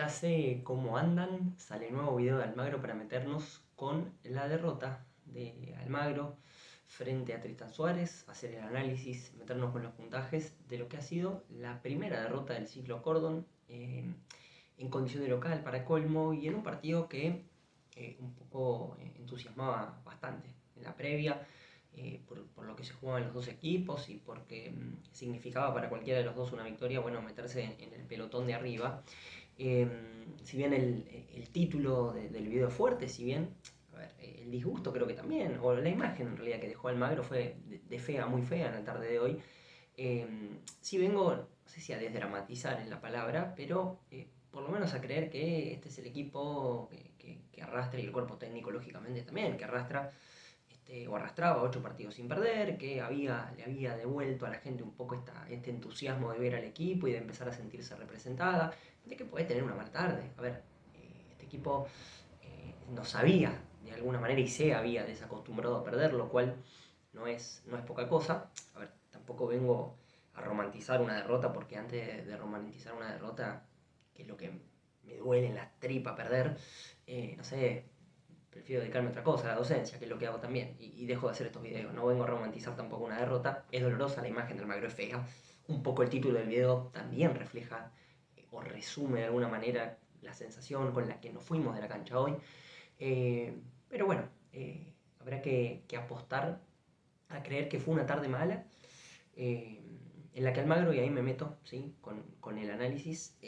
Ya sé cómo andan, sale nuevo video de Almagro para meternos con la derrota de Almagro frente a Tristan Suárez, hacer el análisis, meternos con los puntajes de lo que ha sido la primera derrota del ciclo Cordon en condición de local para colmo y en un partido que un poco entusiasmaba bastante en la previa. Por lo que se jugaban los dos equipos y porque significaba para cualquiera de los dos una victoria, bueno, meterse en el pelotón de arriba. Eh, si bien el título del video es fuerte, si bien a ver, el disgusto creo que también, o la imagen en realidad que dejó Almagro fue de fea, muy fea en la tarde de hoy. Sí vengo, no sé si a desdramatizar en la palabra, pero por lo menos a creer que este es el equipo que arrastra, y el cuerpo técnico lógicamente también, que arrastra o arrastraba 8 partidos sin perder, que le había devuelto a la gente un poco este entusiasmo de ver al equipo y de empezar a sentirse representada, de que puede tener una mala tarde. A ver, este equipo no sabía de alguna manera y se había desacostumbrado a perder, lo cual no es poca cosa. A ver, tampoco vengo a romantizar una derrota, porque antes de romantizar una derrota, que es lo que me duele en la tripa perder, no sé, prefiero dedicarme a otra cosa, a la docencia, que es lo que hago también, y dejo de hacer estos videos. No vengo a romantizar tampoco una derrota, es dolorosa, la imagen del Almagro es fea. Un poco el título del video también refleja o resume de alguna manera la sensación con la que nos fuimos de la cancha hoy. Pero bueno, habrá que apostar a creer que fue una tarde mala, eh, en la que Almagro, y ahí me meto, ¿sí? con el análisis,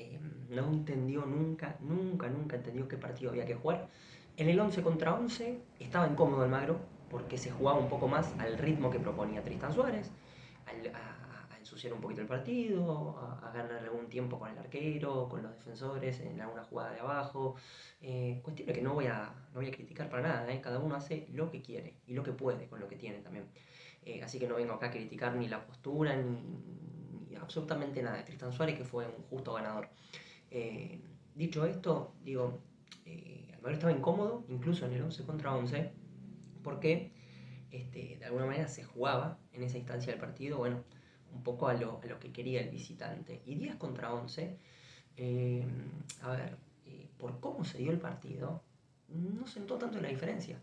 no entendió nunca entendió qué partido había que jugar. En el 11 contra 11 estaba incómodo Almagro porque se jugaba un poco más al ritmo que proponía Tristan Suárez, a ensuciar un poquito el partido, a ganar algún tiempo con el arquero, con los defensores, en alguna jugada de abajo. Cuestiones que no voy a criticar para nada, ¿eh? Cada uno hace lo que quiere y lo que puede con lo que tiene también. Así que no vengo acá a criticar ni la postura ni absolutamente nada de Tristan Suárez, que fue un justo ganador. Eh, Dicho esto, digo, Almagro estaba incómodo, incluso en el 11 contra 11, porque de alguna manera se jugaba en esa instancia del partido, bueno, un poco a lo que quería el visitante. Y 10 contra 11, eh, a ver, por cómo se dio el partido, no sentó tanto la diferencia.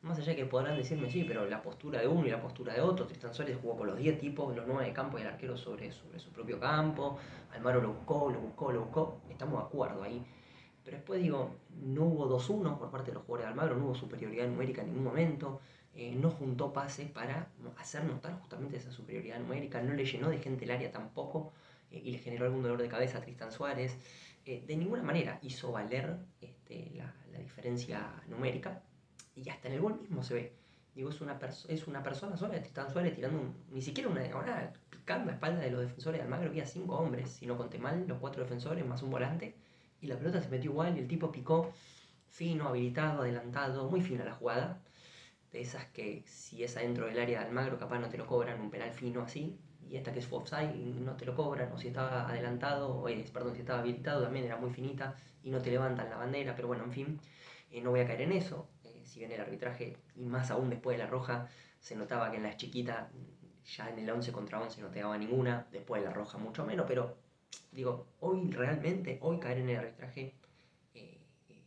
Más allá de que podrán decirme sí, pero la postura de uno y la postura de otro. Tristan Suárez jugó con los 10 tipos, los 9 de campo y el arquero sobre su propio campo. Almaro lo buscó. Estamos de acuerdo ahí. Pero después digo, no hubo 2-1 por parte de los jugadores de Almagro, no hubo superioridad numérica en ningún momento. No juntó pases para hacer notar justamente esa superioridad numérica, no le llenó de gente el área tampoco, y le generó algún dolor de cabeza a Tristan Suárez. De ninguna manera hizo valer la diferencia numérica, y hasta en el gol mismo se ve. Digo, es una persona sola, Tristan Suárez tirando ni siquiera una diagonal, picando a espalda de los defensores de Almagro. Había 5 hombres, si no conté mal, los 4 defensores más un volante, y la pelota se metió igual y el tipo picó fino, habilitado, adelantado, muy fina la jugada. De esas que si es adentro del área de Almagro capaz no te lo cobran, un penal fino así. Y esta que es offside y no te lo cobran, o si estaba adelantado, perdón, si estaba habilitado también era muy finita y no te levantan la bandera, pero bueno, en fin, no voy a caer en eso. Si bien el arbitraje, y más aún después de la roja, se notaba que en las chiquitas, ya en el 11 contra 11 no te daba ninguna, después de la roja mucho menos, pero digo, hoy caer en el arbitraje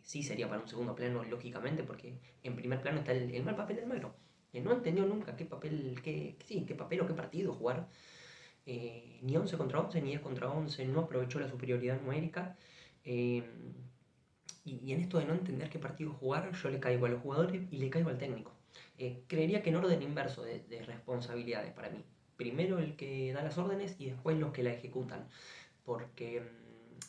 sí sería para un segundo plano, lógicamente, porque en primer plano está el mal papel de Almagro, que no entendió nunca qué papel o qué partido jugar. Ni 11 contra 11, ni 10 contra 11, no aprovechó la superioridad numérica. Eh, y en esto de no entender qué partido jugar, yo le caigo a los jugadores y le caigo al técnico. Creería que en orden inverso de responsabilidades para mí. Primero el que da las órdenes y después los que la ejecutan, porque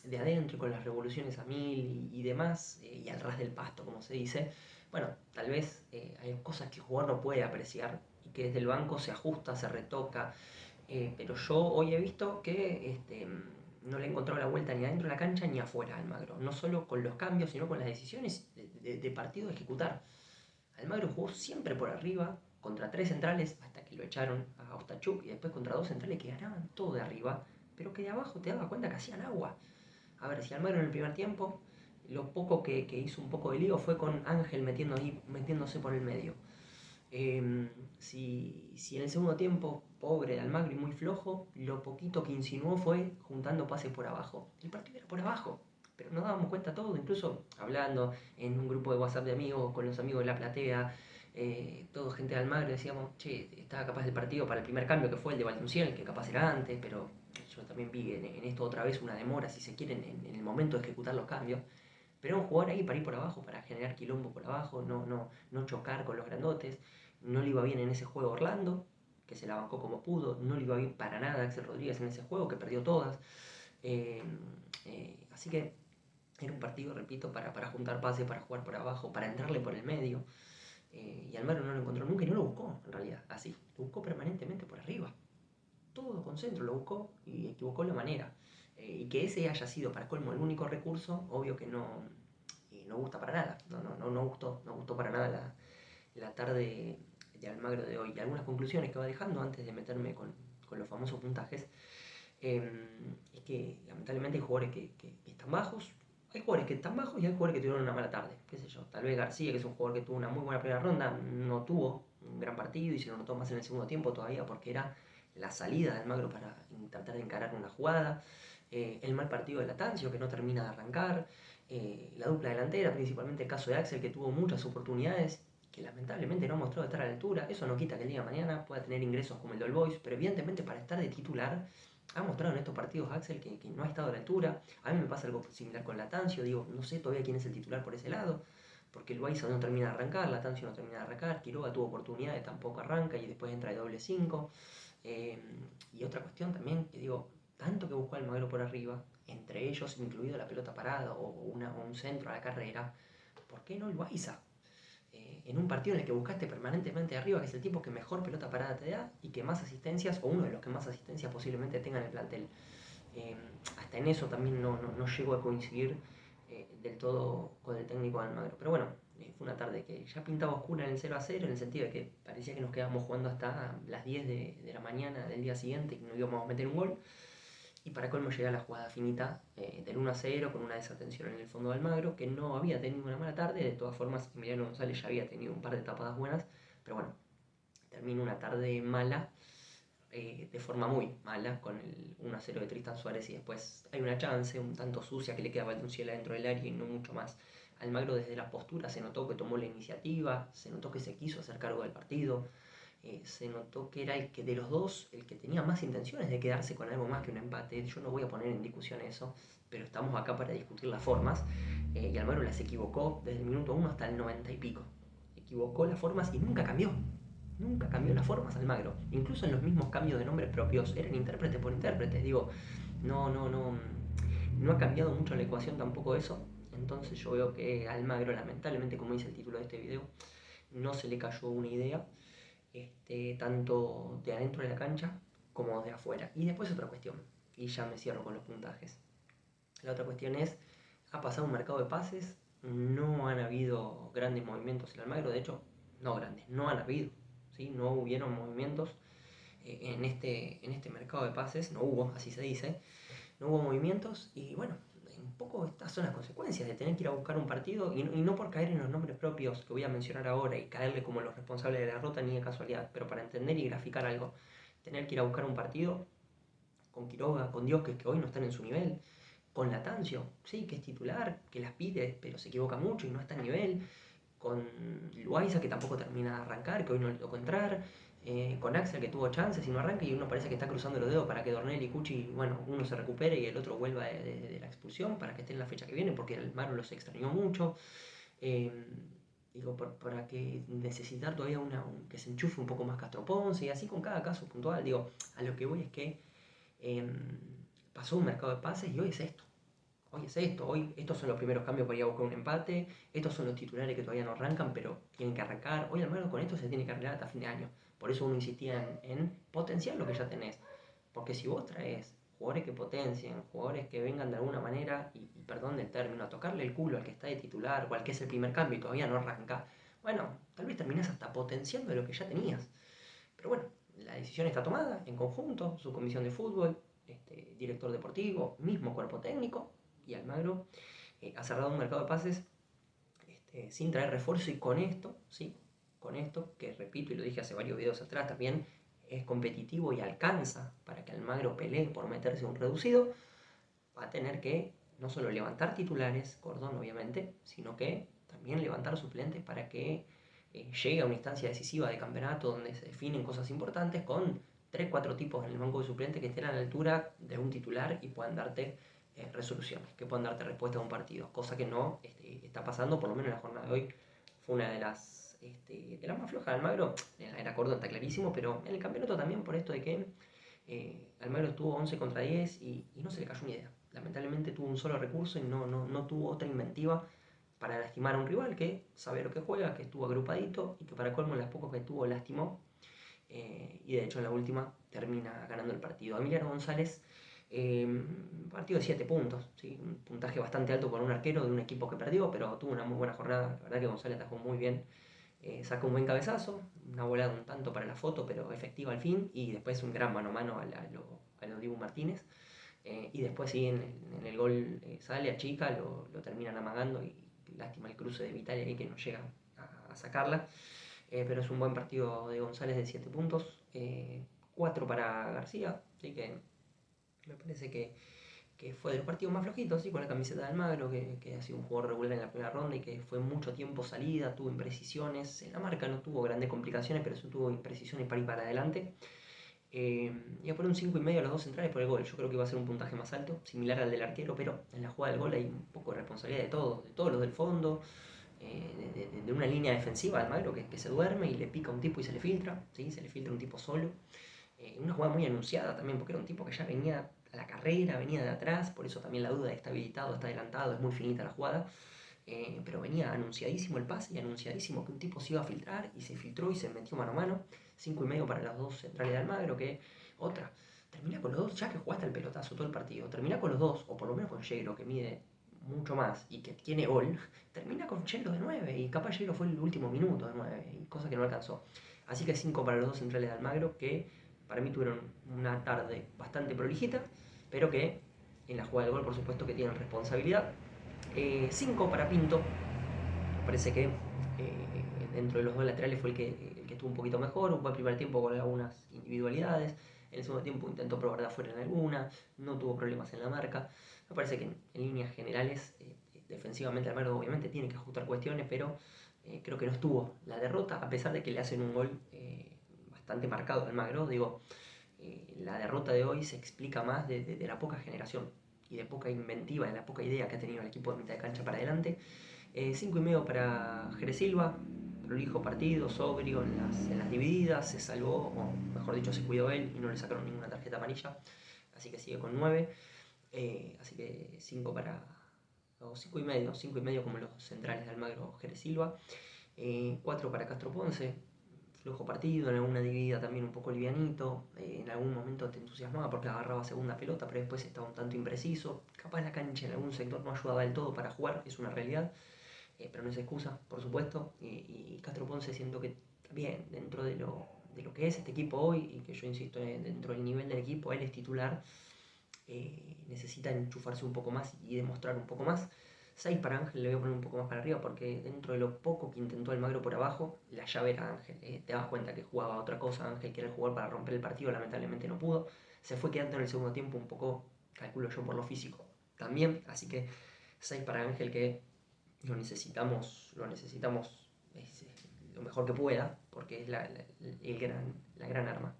de adentro y con las revoluciones a mil y demás, y al ras del pasto, como se dice, bueno, tal vez hay cosas que el jugador no puede apreciar y que desde el banco se ajusta, se retoca, pero yo hoy he visto que no le he encontrado la vuelta ni adentro de la cancha ni afuera a Almagro, no solo con los cambios, sino con las decisiones de partido de ejecutar. Almagro jugó siempre por arriba, contra 3 centrales, hasta que lo echaron a Ostachuk, y después contra 2 centrales que ganaban todo de arriba, pero que de abajo te dabas cuenta que hacían agua. A ver, si Almagro en el primer tiempo, lo poco que hizo un poco de lío fue con Ángel metiéndose por el medio. Si en el segundo tiempo, pobre de Almagro y muy flojo, lo poquito que insinuó fue juntando pases por abajo. El partido era por abajo. pero nos dábamos cuenta todo, incluso hablando en un grupo de WhatsApp de amigos, con los amigos de la platea, todo gente de Almagro, decíamos, che, estaba capaz del partido para el primer cambio que fue el de Valdunciel, que capaz era antes, pero yo también vi en esto otra vez una demora, si se quiere, en el momento de ejecutar los cambios. Pero era un jugador ahí para ir por abajo, para generar quilombo por abajo, no chocar con los grandotes. No le iba bien en ese juego Orlando, que se la bancó como pudo. No le iba bien para nada a Axel Rodríguez en ese juego, que perdió todas. Eh, Así que era un partido, repito, para juntar pase, para jugar por abajo, para entrarle por el medio. Y Almagro no lo encontró nunca y no lo buscó, en realidad, así. Lo buscó permanentemente por arriba. Todo con centro lo buscó y equivocó la manera. Y que ese haya sido para colmo el único recurso, obvio que no gusta para nada. No gustó para nada la tarde de Almagro de hoy. Y algunas conclusiones que va dejando antes de meterme con los famosos puntajes. Es que lamentablemente hay jugadores que están bajos. Hay jugadores que están bajos y hay jugadores que tuvieron una mala tarde. Qué sé yo. Tal vez García, que es un jugador que tuvo una muy buena primera ronda, no tuvo un gran partido y se lo notó más en el segundo tiempo todavía porque era la salida de Almagro para tratar de encarar una jugada. El mal partido de Latancio, que no termina de arrancar. La dupla delantera, principalmente el caso de Axel, que tuvo muchas oportunidades que lamentablemente no ha mostrado estar a la altura. Eso no quita que el día de mañana pueda tener ingresos como el del Boys, pero evidentemente para estar de titular ha mostrado en estos partidos Axel que no ha estado a la altura. A mí me pasa algo similar con Latancio, digo, no sé todavía quién es el titular por ese lado, porque el Baiza no termina de arrancar, Latancio no termina de arrancar, Quiroga tuvo oportunidades, tampoco arranca y después entra de doble 5. Y otra cuestión también, que digo, tanto que buscó Almagro por arriba, entre ellos incluido la pelota parada o un centro a la carrera, ¿por qué no el Baiza? En un partido en el que buscaste permanentemente arriba, que es el tipo que mejor pelota parada te da y que más asistencias, o uno de los que más asistencias posiblemente tenga en el plantel. Eh, Hasta en eso también no llego a coincidir del todo con el técnico de Almagro. Pero bueno, fue una tarde que ya pintaba oscura en el 0-0, en el sentido de que parecía que nos quedábamos jugando hasta las 10 de la mañana del día siguiente y no íbamos a meter un gol. Y para colmo llega la jugada finita del 1-0 con una desatención en el fondo de Almagro, que no había tenido una mala tarde. De todas formas, Emiliano González ya había tenido un par de tapadas buenas, pero bueno, termina una tarde mala, de forma muy mala, con el 1-0 de Tristan Suárez y después hay una chance un tanto sucia que le queda a Valdunciela dentro del área y no mucho más. Almagro desde la postura se notó que tomó la iniciativa, se notó que se quiso hacer cargo del partido, se notó que era el que de los dos, el que tenía más intenciones de quedarse con algo más que un empate. Yo no voy a poner en discusión eso, pero estamos acá para discutir las formas. Y Almagro las equivocó desde el minuto 1 hasta el 90 y pico. Equivocó las formas y nunca cambió. Nunca cambió las formas Almagro. Incluso en los mismos cambios de nombres propios, eran intérprete por intérprete. Digo, no ha cambiado mucho la ecuación tampoco eso. Entonces yo veo que Almagro, lamentablemente, como dice el título de este video, no se le cayó una idea, tanto de adentro de la cancha como de afuera. Y después otra cuestión, y ya me cierro con los puntajes. La otra cuestión es, ha pasado un mercado de pases, no han habido grandes movimientos en Almagro, de hecho, no grandes, no han habido, ¿sí? No hubieron movimientos en este mercado de pases, no hubo, así se dice, no hubo movimientos y bueno, un poco estas son las consecuencias de tener que ir a buscar un partido y no por caer en los nombres propios que voy a mencionar ahora y caerle como los responsables de la derrota ni de casualidad, pero para entender y graficar algo, tener que ir a buscar un partido con Quiroga, con Dios que hoy no están en su nivel, con Latancio, sí, que es titular, que las pide, pero se equivoca mucho y no está a nivel, con Luaiza, que tampoco termina de arrancar, que hoy no le tocó entrar, con Axel, que tuvo chances y no arranca, y uno parece que está cruzando los dedos para que Dornel y Cuchi, bueno, uno se recupere y el otro vuelva de la expulsión para que esté en la fecha que viene, porque el Maro los extrañó mucho. Eh, Digo, para que necesitar todavía que se enchufe un poco más Castro Ponce, y así con cada caso puntual. Digo, a lo que voy es que pasó un mercado de pases y hoy es esto. Hoy es esto, hoy estos son los primeros cambios para ir a buscar un empate, estos son los titulares que todavía no arrancan, pero tienen que arrancar. Hoy al menos con esto se tiene que arreglar hasta fin de año. Por eso uno insistía en potenciar lo que ya tenés. Porque si vos traes jugadores que potencien, jugadores que vengan de alguna manera, y perdón del término, a tocarle el culo al que está de titular o al que es el primer cambio y todavía no arranca, bueno, tal vez terminás hasta potenciando lo que ya tenías. Pero bueno, la decisión está tomada en conjunto, su comisión de fútbol, director deportivo, mismo cuerpo técnico, y Almagro ha cerrado un mercado de pases sin traer refuerzo, y con esto, ¿sí? Con esto, que repito y lo dije hace varios videos atrás también, es competitivo y alcanza para que Almagro pelee por meterse un reducido, va a tener que no solo levantar titulares, Cordón obviamente, sino que también levantar suplentes para que llegue a una instancia decisiva de campeonato donde se definen cosas importantes con 3-4 tipos en el banco de suplentes que estén a la altura de un titular y puedan darte resoluciones, que puedan darte respuesta a un partido, cosa que no está pasando, por lo menos en la jornada de hoy. Fue una de las más flojas de Almagro. En la era Córdoba está clarísimo, pero en el campeonato también por esto de que Almagro tuvo 11 contra 10 y no se le cayó una idea. Lamentablemente tuvo un solo recurso y no tuvo otra inventiva para lastimar a un rival que sabe lo que juega, que estuvo agrupadito y que para colmo las pocas que tuvo lastimó. Y de hecho en la última termina ganando el partido. Emiliano González, partido de 7 puntos, ¿sí? Un puntaje bastante alto por un arquero de un equipo que perdió, pero tuvo una muy buena jornada. La verdad que González atajó muy bien. Saca un buen cabezazo, una volada un tanto para la foto, pero efectiva al fin, y después un gran mano a mano a lo Dibu Martínez. Y después sí, en el gol sale, achica, lo terminan amagando y lástima el cruce de Vitali ahí que no llega a sacarla. Pero es un buen partido de González de 7 puntos, 4 para García, así que me parece que fue de los partidos más flojitos, ¿sí? Con la camiseta de Almagro, que ha sido un jugador regular en la primera ronda y que fue mucho tiempo salida, tuvo imprecisiones. En la marca no tuvo grandes complicaciones, pero sí tuvo imprecisiones para ir para adelante. Y a poner un 5,5 a los dos centrales por el gol. Yo creo que va a ser un puntaje más alto, similar al del arquero, pero en la jugada del gol hay un poco de responsabilidad de todos los del fondo, de una línea defensiva de Almagro que se duerme y le pica a un tipo y se le filtra, ¿sí? Se le filtra un tipo solo. Una jugada muy anunciada también, porque era un tipo que ya venía a la carrera, venía de atrás, por eso también la duda de está habilitado, está adelantado, es muy finita la jugada. Pero venía anunciadísimo el pase y anunciadísimo que un tipo se iba a filtrar y se filtró y se metió mano a mano. 5,5 para los dos centrales de Almagro, que otra. Termina con los dos, ya que jugaste el pelotazo todo el partido, termina con los dos, o por lo menos con Yegro, que mide mucho más y que tiene gol, termina con Yegro de 9 y capaz Yegro fue el último minuto de 9, cosa que no alcanzó. Así que 5 para los dos centrales de Almagro, que para mí tuvieron una tarde bastante prolijita, pero que en la jugada del gol por supuesto que tienen responsabilidad. 5 para Pinto, me parece que dentro de los dos laterales fue el que estuvo un poquito mejor, un buen primer tiempo con algunas individualidades, en el segundo tiempo intentó probar de afuera en alguna, no tuvo problemas en la marca. Me parece que en líneas generales, defensivamente Almagro obviamente tiene que ajustar cuestiones, pero creo que no estuvo la derrota, a pesar de que le hacen un gol bastante marcado al Almagro. Digo, la derrota de hoy se explica más de la poca generación y de poca inventiva, de la poca idea que ha tenido el equipo de mitad de cancha para adelante. 5,5 para Jerez Silva, prolijo partido, sobrio en las divididas, se salvó, o mejor dicho, se cuidó él y no le sacaron ninguna tarjeta amarilla, así que sigue con 9. Así que 5 para, o 5,5 como los centrales de Almagro, Jerez Silva. 4 para Castro Ponce, flojo partido, en alguna dividida también un poco livianito, en algún momento te entusiasmaba porque agarraba segunda pelota, pero después estaba un tanto impreciso, capaz la cancha en algún sector no ayudaba del todo para jugar, es una realidad, pero no es excusa, por supuesto, y Castro Ponce siento que también dentro de lo que es este equipo hoy, y que yo insisto, dentro del nivel del equipo, él es titular, necesita enchufarse un poco más y demostrar un poco más. 6 para Ángel, le voy a poner un poco más para arriba porque dentro de lo poco que intentó Almagro por abajo, la llave era Ángel. Te das cuenta que jugaba otra cosa Ángel, que era el jugador para romper el partido, lamentablemente no pudo. Se fue quedando en el segundo tiempo un poco, calculo yo, por lo físico también. Así que 6 para Ángel, que lo necesitamos lo mejor que pueda, porque es la gran arma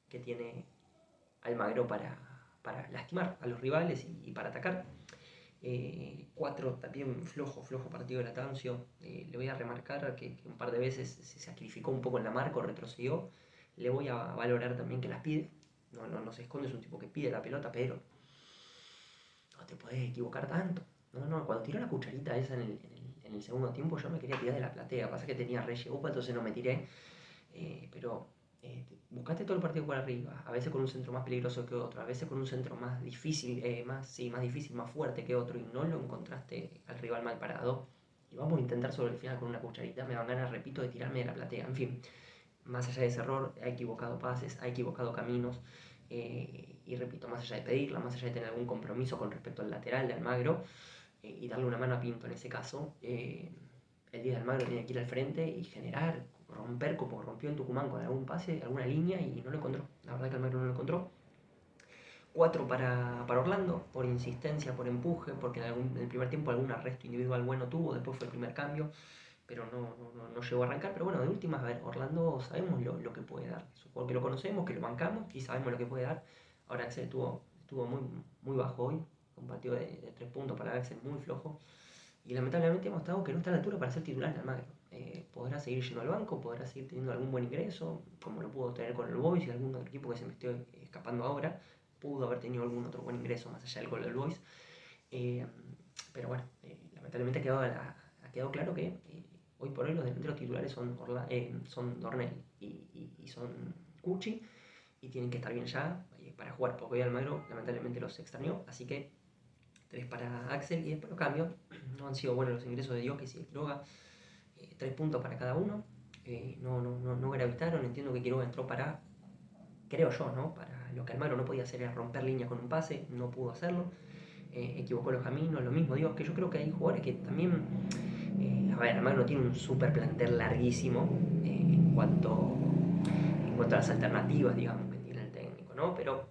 que tiene Almagro para lastimar a los rivales y para atacar. 4 también flojo partido de Latancio. Le voy a remarcar que un par de veces se sacrificó un poco en la marca, retrocedió. Le voy a valorar también que las pide. No se esconde, es un tipo que pide la pelota, pero no te podés equivocar tanto. Cuando tiró la cucharita esa en el segundo tiempo yo me quería tirar de la platea. Pasa que tenía re upa, entonces no me tiré. Pero buscaste todo el partido por arriba, a veces con un centro más peligroso que otro, a veces con un centro más difícil, más difícil, más fuerte que otro, y no lo encontraste al rival mal parado. Y vamos a intentar sobre el final con una cucharita, me van ganas, repito, de tirarme de la platea. En fin, más allá de ese error, ha equivocado pases, ha equivocado caminos, y repito, más allá de pedirla, más allá de tener algún compromiso con respecto al lateral de Almagro, y darle una mano a Pinto en ese caso, el día de Almagro tiene que ir al frente y generar, romper como rompió en Tucumán con algún pase, alguna línea, y no lo encontró. La verdad que Almagro no lo encontró. 4 para Orlando, por insistencia, por empuje, porque en el primer tiempo algún arresto individual bueno tuvo, después fue el primer cambio, pero no llegó a arrancar. Pero bueno, de últimas, a ver, Orlando sabemos lo que puede dar. Es un jugador que lo conocemos, que lo bancamos y sabemos lo que puede dar. Ahora Axel estuvo muy bajo hoy, un partido de 3 puntos para Axel muy flojo. Y lamentablemente hemos estado que no está a la altura para ser titular en Almagro. Podrá seguir yendo al banco, podrá seguir teniendo algún buen ingreso, como lo pudo tener con el Boys y algún otro equipo que se me esté escapando ahora. Pudo haber tenido algún otro buen ingreso más allá del gol del Boys. Eh, pero bueno, lamentablemente ha quedado claro que hoy por hoy los delanteros titulares son Dornell y son Cucci, y tienen que estar bien ya para jugar, porque hoy Almagro lamentablemente los extrañó. Así que 3 para Axel y después los cambios. No han sido buenos los ingresos de Dióquez y de Quiroga. 3 puntos para cada uno. No gravitaron. Entiendo que Quiroga entró para, creo yo, ¿no? Para lo que Almagro no podía hacer, era romper línea con un pase. No pudo hacerlo. Equivocó los caminos. Lo mismo Dios, que yo creo que hay jugadores que también... a ver, Almagro tiene un super plantel larguísimo en cuanto a las alternativas, digamos, que tiene el técnico, ¿no? Pero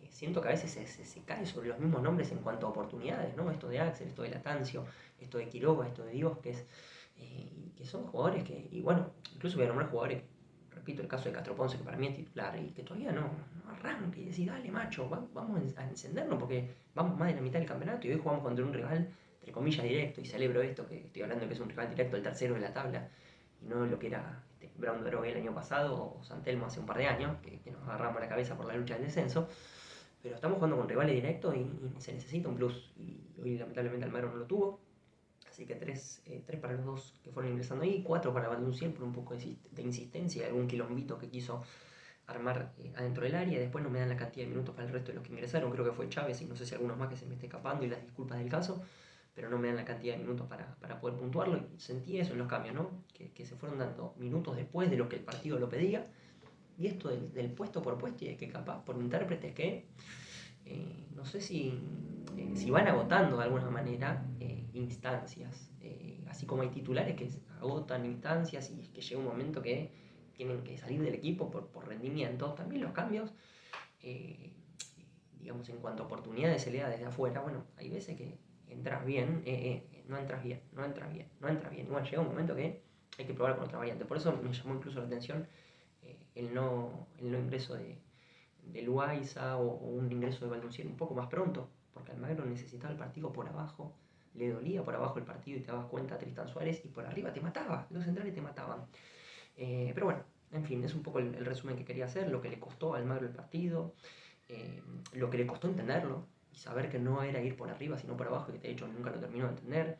siento que a veces se cae sobre los mismos nombres en cuanto a oportunidades, ¿no? Esto de Axel, esto de Latancio, esto de Quiroga, esto de Dios, que son jugadores que, y bueno, incluso voy a nombrar jugadores, repito, el caso de Castro Ponce, que para mí es titular y que todavía no arranca, y decir, dale macho, vamos a encendernos porque vamos más de la mitad del campeonato y hoy jugamos contra un rival, entre comillas, directo, y celebro esto, que estoy hablando que es un rival directo, el tercero de la tabla, y no lo que era Brown de Drogué el año pasado o Santelmo hace un par de años, que nos agarramos la cabeza por la lucha del descenso. Pero estamos jugando con rivales directos y se necesita un plus. Y hoy lamentablemente Almagro no lo tuvo. Así que 3 para los dos que fueron ingresando ahí, 4 para Valdunciel por un poco de insistencia y algún quilombito que quiso armar adentro del área. Después no me dan la cantidad de minutos para el resto de los que ingresaron. Creo que fue Chávez y no sé si algunos más que se me esté escapando y las disculpas del caso. Pero no me dan la cantidad de minutos para poder puntuarlo. Y sentí eso en los cambios, ¿no? Que se fueron dando minutos después de lo que el partido lo pedía. Y esto del puesto por puesto y de que capaz por intérpretes que no sé si van agotando de alguna manera instancias, así como hay titulares que agotan instancias y que llega un momento que tienen que salir del equipo por rendimiento. También los cambios, eh, digamos, en cuanto a oportunidades se le da desde afuera. Bueno, hay veces que entras bien, no entras bien, no entras bien, no entras bien. Igual llega un momento que hay que probar con otra variante. Por eso me llamó incluso la atención el no ingreso de Luaiza o un ingreso de Valdunciel un poco más pronto, porque Almagro necesitaba el partido por abajo, le dolía por abajo el partido y te dabas cuenta Tristan Suárez y por arriba te mataba, los centrales te mataban. Pero bueno, en fin, es un poco el resumen que quería hacer, lo que le costó a Almagro el partido, lo que le costó entenderlo y saber que no era ir por arriba sino por abajo, que de hecho nunca lo terminó de entender,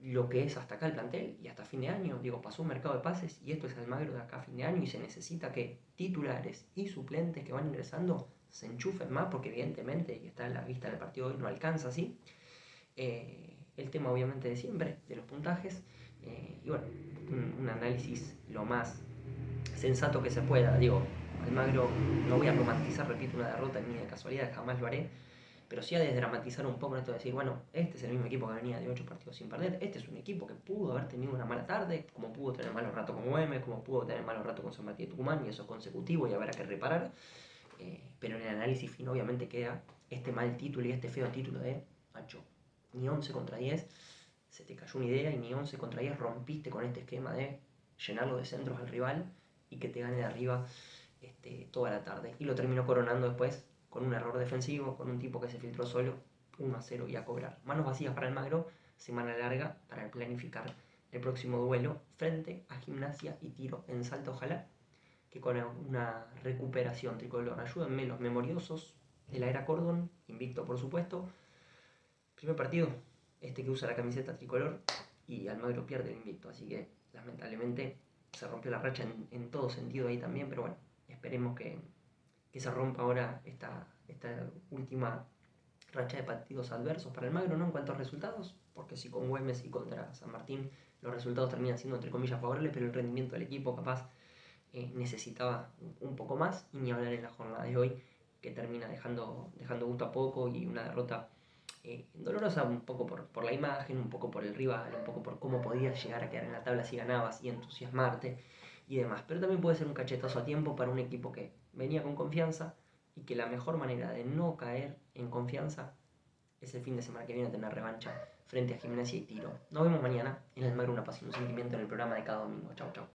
lo que es hasta acá el plantel y hasta fin de año. Digo, pasó un mercado de pases y esto es Almagro de acá a fin de año y se necesita que titulares y suplentes que van ingresando se enchufen más porque evidentemente, y está en la vista del partido hoy, no alcanza así. El tema obviamente de siempre, de los puntajes, y bueno, un análisis lo más sensato que se pueda. Digo, Almagro, no voy a romantizar, repito, una derrota ni de casualidad, jamás lo haré, pero sí a desdramatizar un poco esto de decir, bueno, este es el mismo equipo que venía de 8 partidos sin perder, este es un equipo que pudo haber tenido una mala tarde, como pudo tener malos ratos con Güemes, como pudo tener malos ratos con San Martín de Tucumán, y eso es consecutivo y habrá que reparar, pero en el análisis fino obviamente queda este mal título y este feo título de, macho, ni 11 contra 10, se te cayó una idea y ni 11 contra 10 rompiste con este esquema de llenarlo de centros al rival y que te gane de arriba toda la tarde. Y lo terminó coronando después con un error defensivo, con un tipo que se filtró solo, 1-0 y a cobrar. Manos vacías para Almagro, semana larga para planificar el próximo duelo frente a Gimnasia y Tiro en Salta. Ojalá que con una recuperación tricolor. Ayúdenme los memoriosos de la era Cordon, invicto por supuesto. Primer partido, que usa la camiseta tricolor y Almagro pierde el invicto, así que lamentablemente se rompió la racha en todo sentido ahí también, pero bueno, esperemos que se rompa ahora esta última racha de partidos adversos para Almagro, no en cuanto a resultados, porque si con Güemes y contra San Martín los resultados terminan siendo entre comillas favorables, pero el rendimiento del equipo capaz necesitaba un poco más, y ni hablar en la jornada de hoy, que termina dejando gusto a poco y una derrota dolorosa un poco por la imagen, un poco por el rival, un poco por cómo podías llegar a quedar en la tabla si ganabas y entusiasmarte y demás. Pero también puede ser un cachetazo a tiempo para un equipo que venía con confianza, y que la mejor manera de no caer en confianza es el fin de semana que viene tener revancha frente a Gimnasia y Tiro. Nos vemos mañana en Almagro, una pasión, un sentimiento, en el programa de cada domingo. Chau, chau.